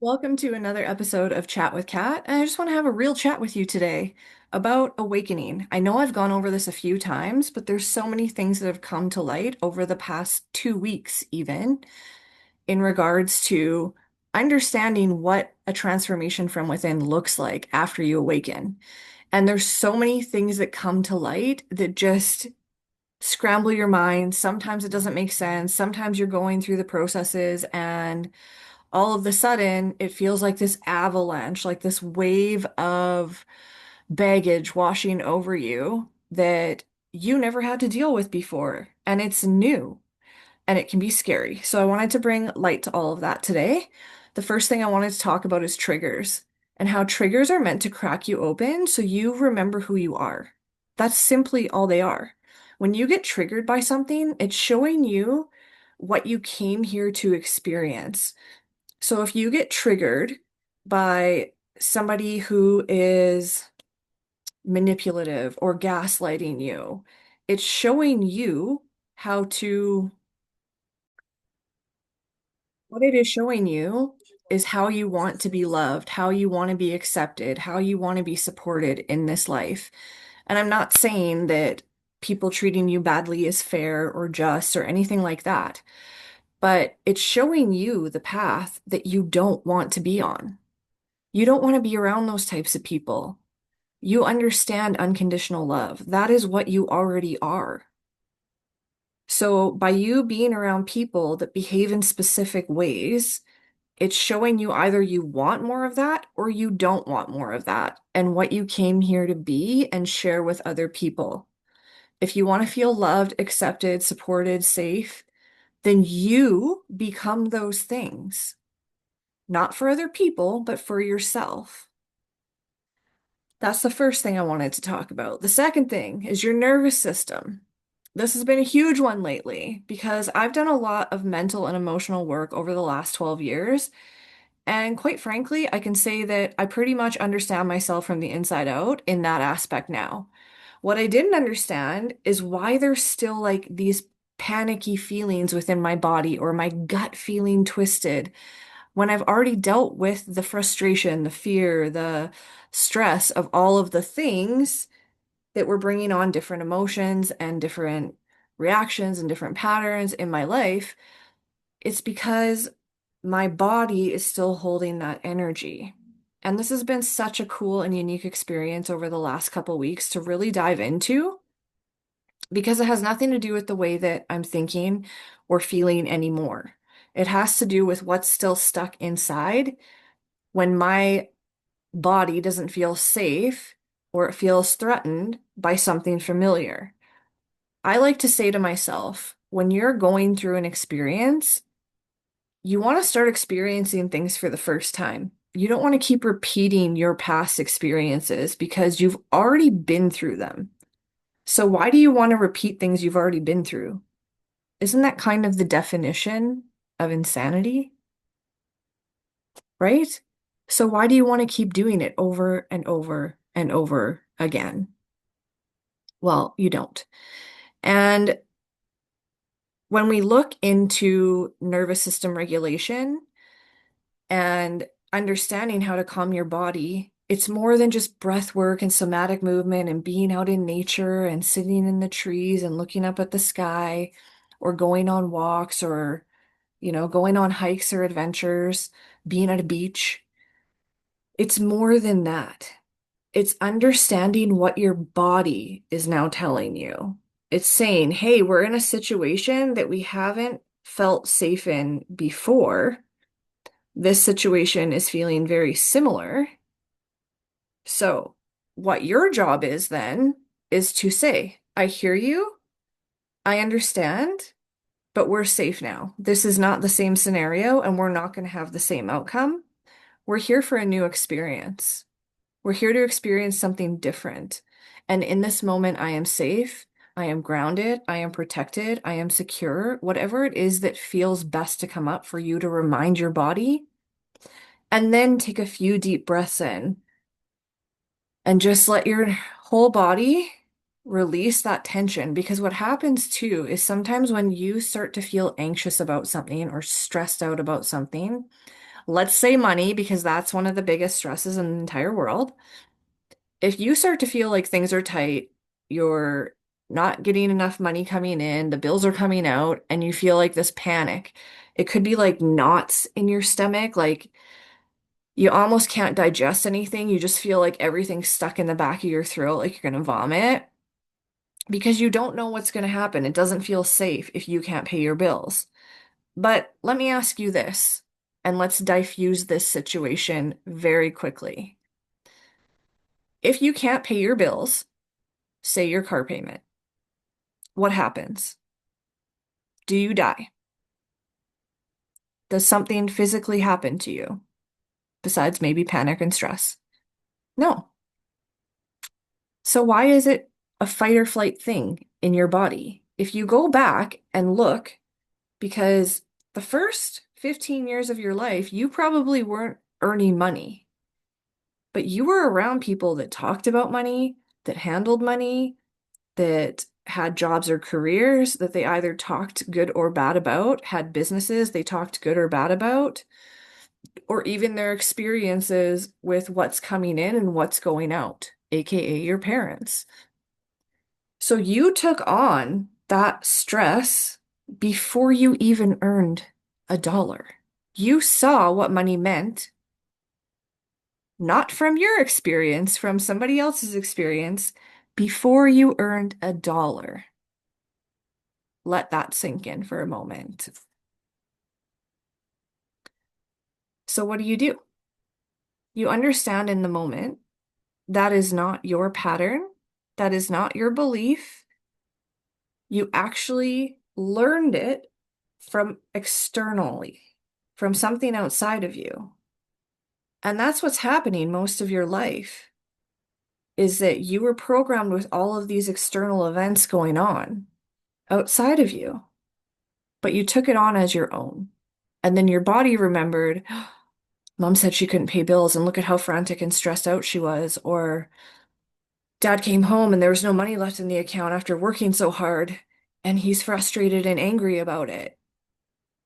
Welcome to another episode of Chat with Kat, and I just want to have a real chat with you today about awakening. I know I've gone over this a few times, but there's so many things that have come to light over the past 2 weeks, even in regards to understanding what a transformation from within looks like after you awaken. And there's so many things that come to light that just scramble your mind. Sometimes it doesn't make sense. Sometimes you're going through the processes and all of the sudden it feels like this avalanche, like this wave of baggage washing over you that you never had to deal with before. And it's new and it can be scary. So I wanted to bring light to all of that today. The first thing I wanted to talk about is triggers and how triggers are meant to crack you open so you remember who you are. That's simply all they are. When you get triggered by something, it's showing you what you came here to experience. So if you get triggered by somebody who is manipulative or gaslighting you, it's showing you how to, what it is showing you is how you want to be loved, how you want to be accepted, how you want to be supported in this life. And I'm not saying that people treating you badly is fair or just or anything like that, but it's showing you the path that you don't want to be on. You don't want to be around those types of people. You understand unconditional love. That is what you already are. So by you being around people that behave in specific ways, it's showing you either you want more of that or you don't want more of that and what you came here to be and share with other people. If you want to feel loved, accepted, supported, safe, then you become those things, not for other people, but for yourself. That's the first thing I wanted to talk about. The second thing is your nervous system. This has been a huge one lately because I've done a lot of mental and emotional work over the last 12 years. And quite frankly, I can say that I pretty much understand myself from the inside out in that aspect now. What I didn't understand is why there's still like these panicky feelings within my body or my gut feeling twisted when I've already dealt with the frustration, the fear, the stress of all of the things that were bringing on different emotions and different reactions and different patterns in my life. It's because my body is still holding that energy. And this has been such a cool and unique experience over the last couple weeks to really dive into because it has nothing to do with the way that I'm thinking or feeling anymore. It has to do with what's still stuck inside when my body doesn't feel safe or it feels threatened by something familiar. I like to say to myself, when you're going through an experience, you want to start experiencing things for the first time. You don't want to keep repeating your past experiences because you've already been through them. So why do you want to repeat things you've already been through? Isn't that kind of the definition of insanity, right? So why do you want to keep doing it over and over and over again? Well, you don't. And when we look into nervous system regulation and understanding how to calm your body, it's more than just breath work and somatic movement and being out in nature and sitting in the trees and looking up at the sky or going on walks or, going on hikes or adventures, being at a beach. It's more than that. It's understanding what your body is now telling you. It's saying, hey, we're in a situation that we haven't felt safe in before. This situation is feeling very similar. So, what your job is then is to say, I hear you, I understand, but we're safe now. This is not the same scenario, and we're not going to have the same outcome. We're here for a new experience. We're here to experience something different. And in this moment, I am safe. I am grounded. I am protected. I am secure. Whatever it is that feels best to come up for you to remind your body. And then take a few deep breaths in and just let your whole body release that tension because what happens too is sometimes when you start to feel anxious about something or stressed out about something, let's say money, because that's one of the biggest stresses in the entire world. If you start to feel like things are tight, you're not getting enough money coming in, the bills are coming out, and you feel like this panic, it could be like knots in your stomach, like you almost can't digest anything. You just feel like everything's stuck in the back of your throat, like you're going to vomit because you don't know what's going to happen. It doesn't feel safe if you can't pay your bills. But let me ask you this, and let's diffuse this situation very quickly. If you can't pay your bills, say your car payment, what happens? Do you die? Does something physically happen to you besides maybe panic and stress? No. So why is it a fight or flight thing in your body? If you go back and look, because the first 15 years of your life, you probably weren't earning money, but you were around people that talked about money, that handled money, that had jobs or careers that they either talked good or bad about, had businesses they talked good or bad about, or even their experiences with what's coming in and what's going out, aka your parents. So you took on that stress before you even earned a dollar. You saw what money meant, not from your experience, from somebody else's experience, before you earned a dollar. Let that sink in for a moment. So what do? You understand in the moment that is not your pattern, that is not your belief. You actually learned it from externally, from something outside of you. And that's what's happening most of your life, is that you were programmed with all of these external events going on outside of you, but you took it on as your own. And then your body remembered, Mom said she couldn't pay bills, and look at how frantic and stressed out she was. Or Dad came home and there was no money left in the account after working so hard, and he's frustrated and angry about it.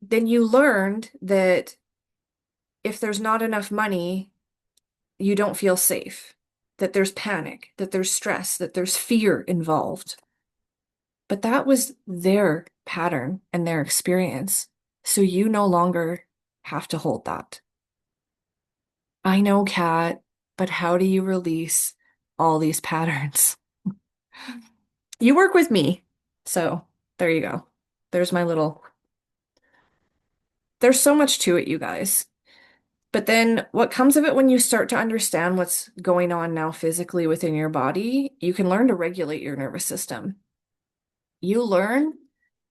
Then you learned that if there's not enough money, you don't feel safe, that there's panic, that there's stress, that there's fear involved. But that was their pattern and their experience. So you no longer have to hold that. I know, Kat, but how do you release all these patterns? You work with me. So there you go. There's my little, there's so much to it, you guys. But then what comes of it when you start to understand what's going on now physically within your body, you can learn to regulate your nervous system. You learn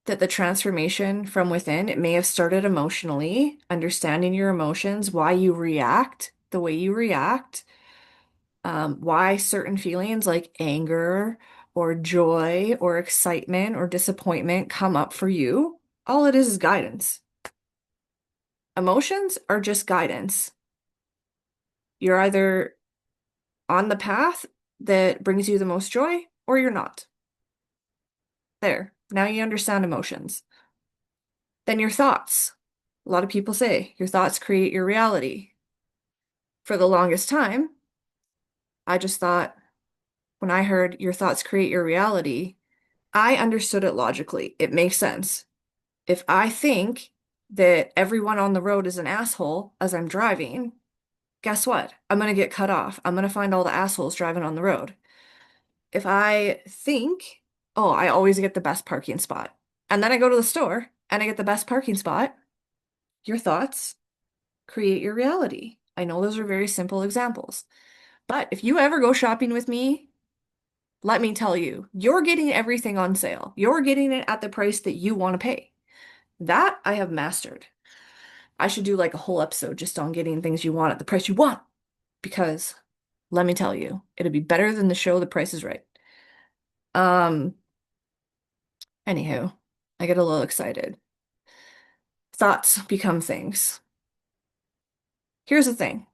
that the transformation from within, it may have started emotionally, understanding your emotions, why you react the way you react, why certain feelings like anger or joy or excitement or disappointment come up for you. All it is guidance. Emotions are just guidance. You're either on the path that brings you the most joy or you're not. There. Now you understand emotions. Then your thoughts. A lot of people say your thoughts create your reality. For the longest time, I just thought when I heard your thoughts create your reality, I understood it logically. It makes sense. If I think that everyone on the road is an asshole as I'm driving, guess what? I'm going to get cut off. I'm going to find all the assholes driving on the road. If I think, oh, I always get the best parking spot, and then I go to the store and I get the best parking spot, your thoughts create your reality. I know those are very simple examples, but if you ever go shopping with me, let me tell you, you're getting everything on sale. You're getting it at the price that you want to pay. That I have mastered. I should do like a whole episode just on getting things you want at the price you want, because let me tell you, it'll be better than the show The Price is Right. Um, Anywho, I get a little excited. Thoughts become things. Here's the thing.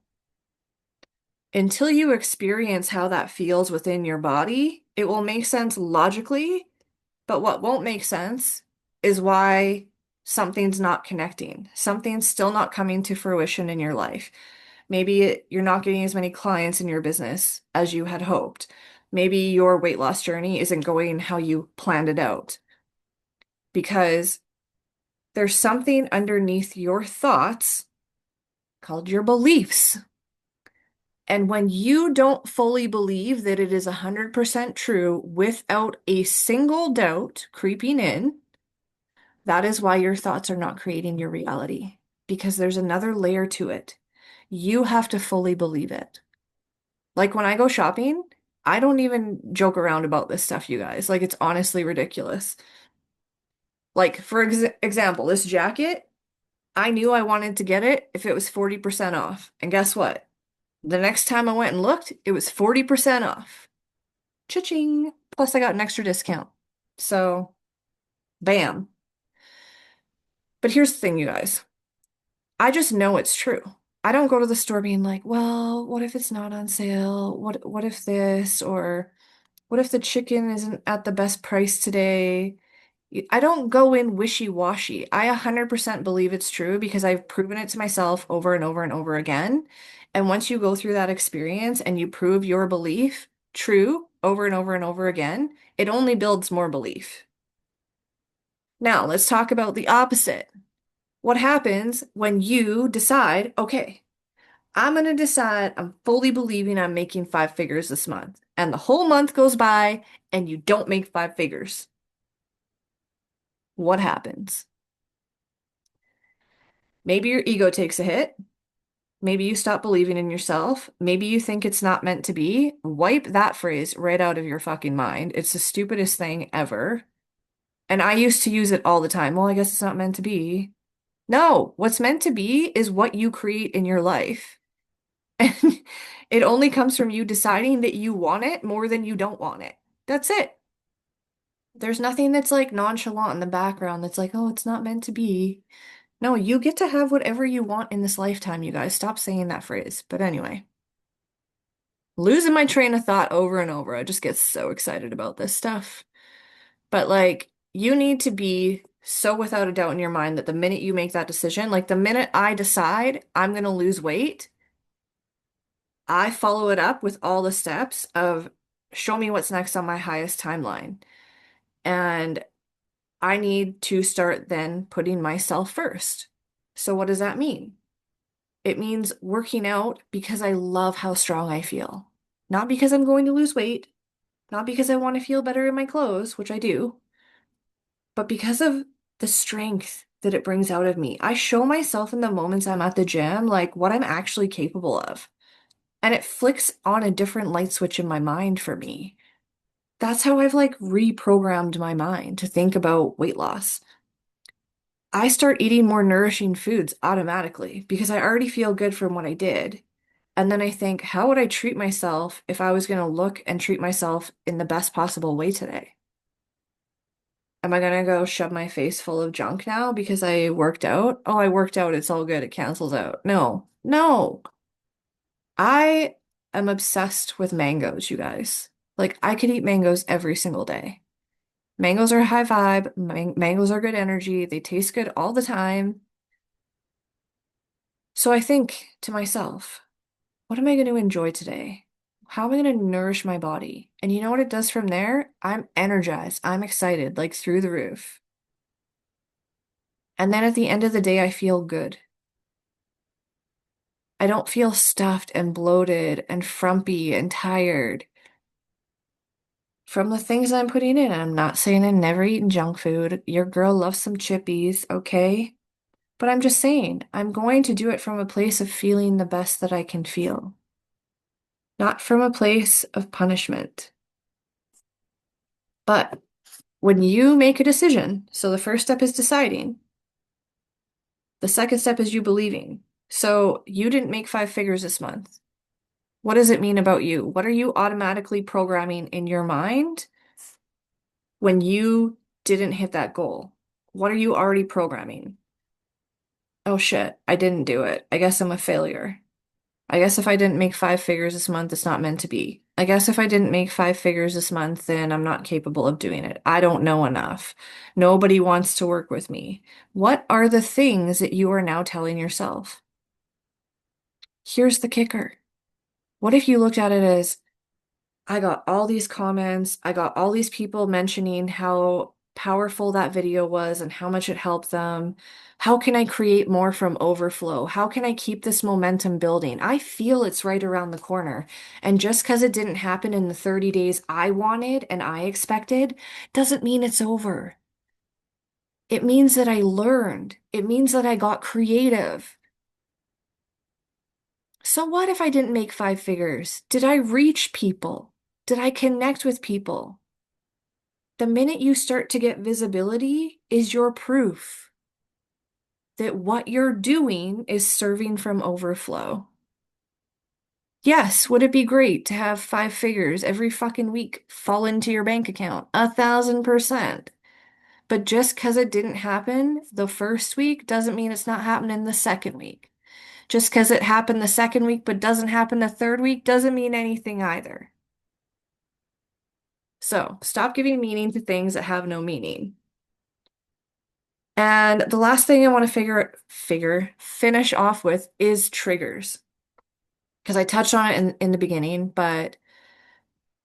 Until you experience how that feels within your body, it will make sense logically, but what won't make sense is why something's not connecting. Something's still not coming to fruition in your life. Maybe you're not getting as many clients in your business as you had hoped. Maybe your weight loss journey isn't going how you planned it out because there's something underneath your thoughts called your beliefs. And when you don't fully believe that it is 100% true without a single doubt creeping in, that is why your thoughts are not creating your reality, because there's another layer to it. You have to fully believe it. Like when I go shopping, I don't even joke around about this stuff, you guys. Like it's honestly ridiculous. Like for example, this jacket, I knew I wanted to get it if it was 40% off. And guess what? The next time I went and looked, it was 40% off. Cha-ching. Plus I got an extra discount. So, bam. But here's the thing, you guys. I just know it's true. I don't go to the store being like, well, what if it's not on sale? What if this? Or what if the chicken isn't at the best price today? I don't go in wishy-washy. I 100% believe it's true because I've proven it to myself over and over and over again. And once you go through that experience and you prove your belief true over and over and over again, it only builds more belief. Now, let's talk about the opposite. What happens when you decide, okay, I'm going to decide I'm fully believing I'm making 5 figures this month, and the whole month goes by and you don't make 5 figures? What happens? Maybe your ego takes a hit. Maybe you stop believing in yourself. Maybe you think it's not meant to be. Wipe that phrase right out of your fucking mind. It's the stupidest thing ever. And I used to use it all the time. Well, I guess it's not meant to be. No, what's meant to be is what you create in your life. And it only comes from you deciding that you want it more than you don't want it. That's it. There's nothing that's like nonchalant in the background that's like, oh, it's not meant to be. No, you get to have whatever you want in this lifetime, you guys. Stop saying that phrase. But anyway, losing my train of thought over and over. I just get so excited about this stuff. But like, you need to be so without a doubt in your mind that the minute you make that decision, like the minute I decide I'm going to lose weight, I follow it up with all the steps of show me what's next on my highest timeline. And I need to start then putting myself first. So what does that mean? It means working out because I love how strong I feel. Not because I'm going to lose weight, not because I want to feel better in my clothes, which I do, but because of the strength that it brings out of me. I show myself in the moments I'm at the gym, like what I'm actually capable of. And it flicks on a different light switch in my mind for me. That's how I've like reprogrammed my mind to think about weight loss. I start eating more nourishing foods automatically because I already feel good from what I did. And then I think, how would I treat myself if I was going to look and treat myself in the best possible way today? Am I going to go shove my face full of junk now because I worked out? Oh, I worked out. It's all good. It cancels out. No, no. I am obsessed with mangoes, you guys. Like, I could eat mangoes every single day. Mangoes are high vibe. Mangoes are good energy. They taste good all the time. So I think to myself, what am I going to enjoy today? How am I going to nourish my body? And you know what it does from there? I'm energized. I'm excited, like through the roof. And then at the end of the day, I feel good. I don't feel stuffed and bloated and frumpy and tired from the things I'm putting in. I'm not saying I've never eaten junk food. Your girl loves some chippies, okay? But I'm just saying, I'm going to do it from a place of feeling the best that I can feel, not from a place of punishment. But when you make a decision, so the first step is deciding, the second step is you believing. So you didn't make 5 figures this month. What does it mean about you? What are you automatically programming in your mind when you didn't hit that goal? What are you already programming? Oh shit, I didn't do it. I guess I'm a failure. I guess if I didn't make 5 figures this month, it's not meant to be. I guess if I didn't make 5 figures this month, then I'm not capable of doing it. I don't know enough. Nobody wants to work with me. What are the things that you are now telling yourself? Here's the kicker. What if you looked at it as, I got all these comments. I got all these people mentioning how powerful that video was and how much it helped them. How can I create more from overflow? How can I keep this momentum building? I feel it's right around the corner. And just because it didn't happen in the 30 days I wanted and I expected, doesn't mean it's over. It means that I learned. It means that I got creative. So what if I didn't make 5 figures? Did I reach people? Did I connect with people? The minute you start to get visibility is your proof that what you're doing is serving from overflow. Yes, would it be great to have 5 figures every fucking week fall into your bank account? 1,000%. But just because it didn't happen the first week doesn't mean it's not happening the second week. Just because it happened the second week but doesn't happen the third week doesn't mean anything either. So stop giving meaning to things that have no meaning. And the last thing I want to finish off with is triggers. Because I touched on it in the beginning, but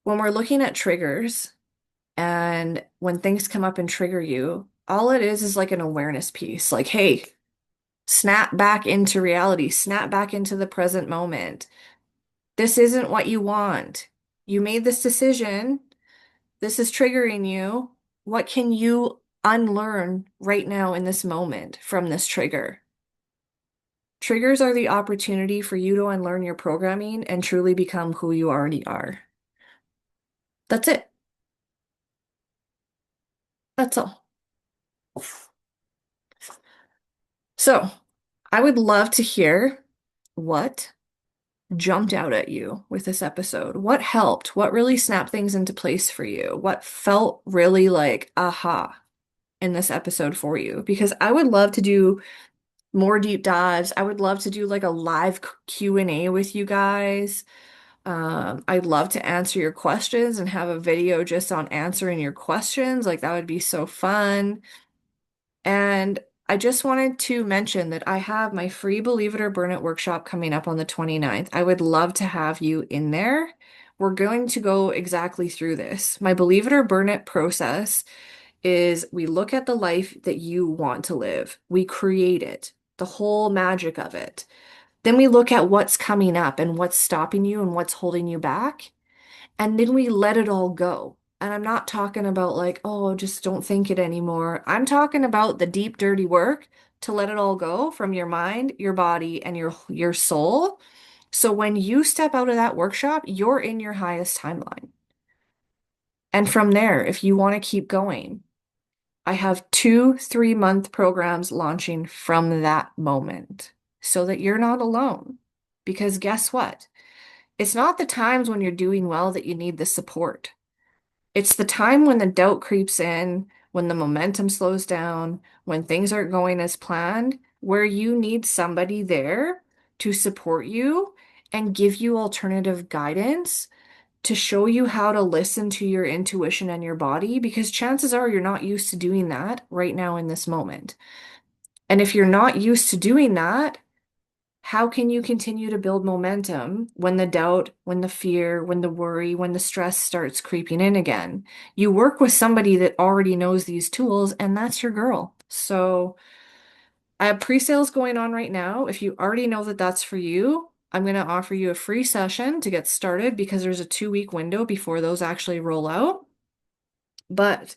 when we're looking at triggers and when things come up and trigger you, all it is like an awareness piece. Like, hey, snap back into reality, snap back into the present moment. This isn't what you want. You made this decision. This is triggering you. What can you unlearn right now in this moment from this trigger? Triggers are the opportunity for you to unlearn your programming and truly become who you already are. That's it. That's all. So, I would love to hear what jumped out at you with this episode. What helped? What really snapped things into place for you? What felt really like aha in this episode for you? Because I would love to do more deep dives. I would love to do like a live Q&A with you guys. I'd love to answer your questions and have a video just on answering your questions. Like that would be so fun. And I just wanted to mention that I have my free Believe It or Burn It workshop coming up on the 29th. I would love to have you in there. We're going to go exactly through this. My Believe It or Burn It process is we look at the life that you want to live. We create it, the whole magic of it. Then we look at what's coming up and what's stopping you and what's holding you back. And then we let it all go. And I'm not talking about like, oh, just don't think it anymore. I'm talking about the deep, dirty work to let it all go from your mind, your body, and your soul. So when you step out of that workshop, you're in your highest timeline. And from there, if you want to keep going, I have 2 3-month programs launching from that moment so that you're not alone. Because guess what? It's not the times when you're doing well that you need the support. It's the time when the doubt creeps in, when the momentum slows down, when things aren't going as planned, where you need somebody there to support you and give you alternative guidance to show you how to listen to your intuition and your body, because chances are you're not used to doing that right now in this moment. And if you're not used to doing that, how can you continue to build momentum when the doubt, when the fear, when the worry, when the stress starts creeping in again? You work with somebody that already knows these tools, and that's your girl. So I have pre-sales going on right now. If you already know that that's for you, I'm going to offer you a free session to get started because there's a 2-week window before those actually roll out. But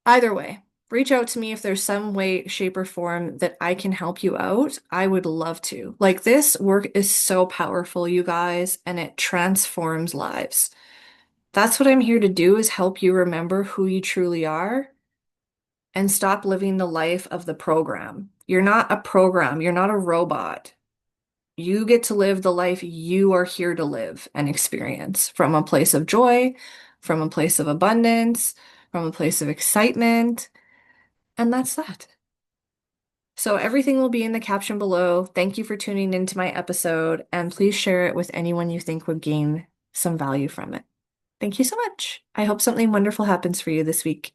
either way, reach out to me if there's some way, shape, or form that I can help you out. I would love to. Like this work is so powerful, you guys, and it transforms lives. That's what I'm here to do is help you remember who you truly are and stop living the life of the program. You're not a program, you're not a robot. You get to live the life you are here to live and experience from a place of joy, from a place of abundance, from a place of excitement. And that's that. So everything will be in the caption below. Thank you for tuning into my episode, and please share it with anyone you think would gain some value from it. Thank you so much. I hope something wonderful happens for you this week.